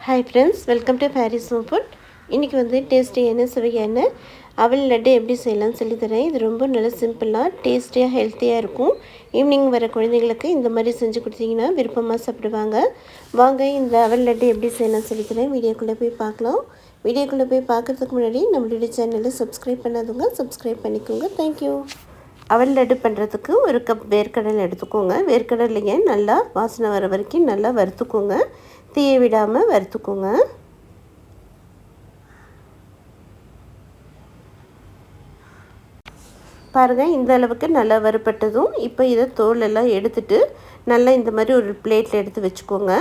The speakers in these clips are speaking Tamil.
Hi friends, welcome to Faris home food. இன்றைக்கி வந்து டேஸ்டியான சுவையான அவல் லட்டு எப்படி செய்யலாம்னு சொல்லித்தரேன். இது ரொம்ப நல்லா சிம்பிளாக டேஸ்டியாக ஹெல்த்தியாக இருக்கும். ஈவினிங் வர குழந்தைங்களுக்கு இந்த மாதிரி செஞ்சு கொடுத்தீங்கன்னா விருப்பமாக சாப்பிடுவாங்க. வாங்க இந்த அவல் லட்டு எப்படி செய்யலாம்னு சொல்லித்தரேன். வீடியோக்குள்ளே போய் பார்க்கலாம். வீடியோக்குள்ளே போய் பார்க்குறதுக்கு முன்னாடி நம்மளுடைய சேனலை சப்ஸ்கிரைப் பண்ணாதவங்க சப்ஸ்கிரைப் பண்ணிக்கோங்க. தேங்க்யூ. அவல் லட்டு பண்ணுறதுக்கு ஒரு கப் வேர்க்கடலை எடுத்துக்கோங்க. வேர்க்கடலையை நல்லா வாசனை வர வரைக்கும் நல்லா வறுத்துக்கோங்க. தீய விடாமல் வறுத்துக்கோங்க. பாருங்கள், இந்த அளவுக்கு நல்லா வறுப்பட்டதும் இப்போ இதை தோலெல்லாம் எடுத்துட்டு நல்லா இந்த மாதிரி ஒரு பிளேட்டில் எடுத்து வச்சுக்கோங்க.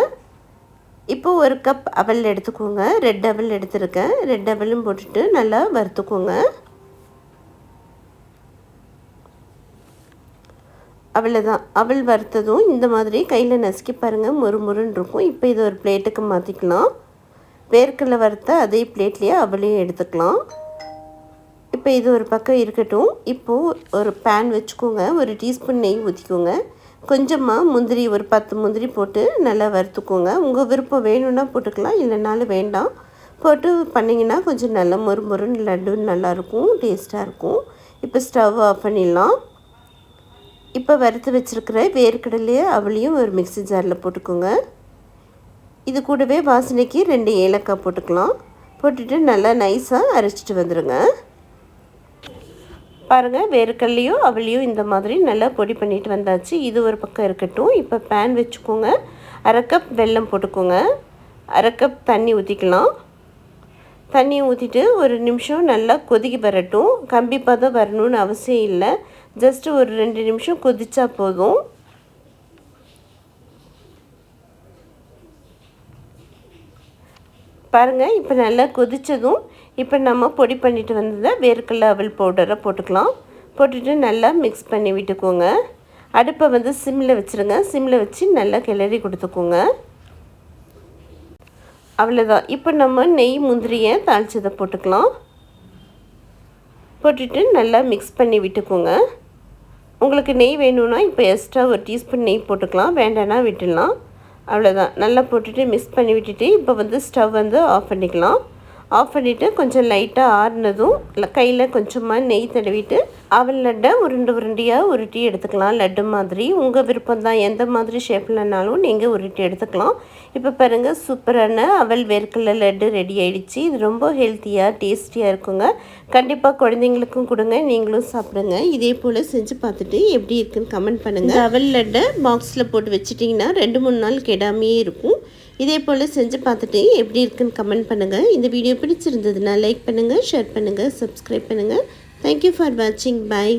இப்போ ஒரு கப் அவல் எடுத்துக்கோங்க. ரெட் அவல் எடுத்துருக்கேன். ரெட் அவலும் போட்டுட்டு நல்லா வறுத்துக்கோங்க. அவ்வளோதான். அவல் வறுத்ததும் இந்த மாதிரி கையில் நசுக்கி பாருங்கள், முறுமுறுன்னு இருக்கும். இப்போ இதை ஒரு பிளேட்டுக்கு மாற்றிக்கலாம். வேர்க்கடலை வறுத்த அதே பிளேட்லேயே அவளையும் எடுத்துக்கலாம். இப்போ இது ஒரு பக்கம் இருக்கட்டும். இப்போது ஒரு பேன் வச்சுக்கோங்க. ஒரு டீஸ்பூன் நெய் ஊற்றிக்கோங்க. கொஞ்சமாக முந்திரி, ஒரு 10 முந்திரி போட்டு நல்லா வறுத்துக்கோங்க. உங்கள் விருப்பம் வேணும்னா போட்டுக்கலாம், இல்லைனாலும் வேண்டாம். போட்டு பண்ணிங்கன்னா கொஞ்சம் நல்லா முறுமுறுன்னு லட்டு நல்லாயிருக்கும், டேஸ்ட்டாக இருக்கும். இப்போ ஸ்டவ் ஆஃப் பண்ணிடலாம். இப்போ வறுத்து வச்சுருக்கிற வேர்க்கடலையை அவளையும் ஒரு மிக்ஸி ஜாரில் போட்டுக்கோங்க. இது கூடவே வாசனைக்கு 2 ஏலக்காய் போட்டுக்கலாம். போட்டுட்டு நல்லா நைஸாக அரைச்சிட்டு வந்துடுங்க. பாருங்கள், வேர்க்கடலையும் அவளையும் இந்த மாதிரி நல்லா பொடி பண்ணிட்டு வந்தாச்சு. இது ஒரு பக்கம் இருக்கட்டும். இப்போ பேன் வச்சுக்கோங்க. 1/2 கப் வெல்லம் போட்டுக்கோங்க. 1/2 கப் தண்ணி ஊற்றிக்கலாம். தண்ணி ஊற்றிட்டு ஒரு நிமிஷம் நல்லா கொதிக்க வரட்டும். கம்பி பதம் வரணும்னு அவசியம் இல்லை. ஜஸ்ட்டு ஒரு 2 நிமிஷம் கொதிச்சா போதும். பாருங்கள், இப்போ நல்லா கொதித்ததும் இப்போ நம்ம பொடி பண்ணிட்டு வந்ததை வேர்க்கடலை அவல் பவுடரை போட்டுக்கலாம். போட்டுட்டு நல்லா மிக்ஸ் பண்ணி விட்டுக்கோங்க. அடுப்பை வந்து சிம்மில் வச்சுருங்க. சிம்மில் வச்சு நல்லா கிளறி கொடுத்துக்கோங்க. அவ்வளோதான். இப்போ நம்ம நெய் முந்திரியை தாளிச்சதை போட்டுக்கலாம். போட்டுட்டு நல்லா மிக்ஸ் பண்ணி விட்டுக்கோங்க. உங்களுக்கு நெய் வேணும்னா இப்போ எக்ஸ்ட்ரா ஒரு டீஸ்பூன் நெய் போட்டுக்கலாம், வேண்டானா விட்டுடலாம். அவ்வளோதான். நல்லா போட்டுட்டு மிக்ஸ் பண்ணி விட்டுட்டு இப்போ வந்து ஸ்டவ் வந்து ஆஃப் பண்ணிக்கலாம். ஆஃப் பண்ணிவிட்டு கொஞ்சம் லைட்டாக ஆறுனதும் கையில் கொஞ்சமாக நெய் தடவிட்டு அவல் லட்டை உருண்டையாக உருட்டி எடுத்துக்கலாம். லட்டு மாதிரி உங்கள் விருப்பம் தான், எந்த மாதிரி ஷேப்லனாலும் நீங்கள் உருட்டி எடுத்துக்கலாம். இப்போ பாருங்கள், சூப்பரான அவல் வேர்க்கடலை லட்டு ரெடி ஆகிடுச்சு. இது ரொம்ப ஹெல்த்தியாக டேஸ்டியாக இருக்குங்க. கண்டிப்பாக குழந்தைங்களுக்கும் கொடுங்க, நீங்களும் சாப்பிடுங்க. இதே போல் செஞ்சு பார்த்துட்டு எப்படி இருக்குன்னு கமெண்ட் பண்ணுங்கள். அவல் லட்டை பாக்ஸில் போட்டு வச்சிட்டிங்கன்னா 2-3 நாள் கெடாமையே இருக்கும். இதே போல் செஞ்சு பார்த்துட்டு எப்படி இருக்குன்னு கமெண்ட் பண்ணுங்கள். இந்த வீடியோ பிடிச்சிருந்ததுன்னா லைக் பண்ணுங்கள், ஷேர் பண்ணுங்கள், சப்ஸ்கிரைப் பண்ணுங்கள். தேங்க்யூ ஃபார் வாட்சிங். பாய்.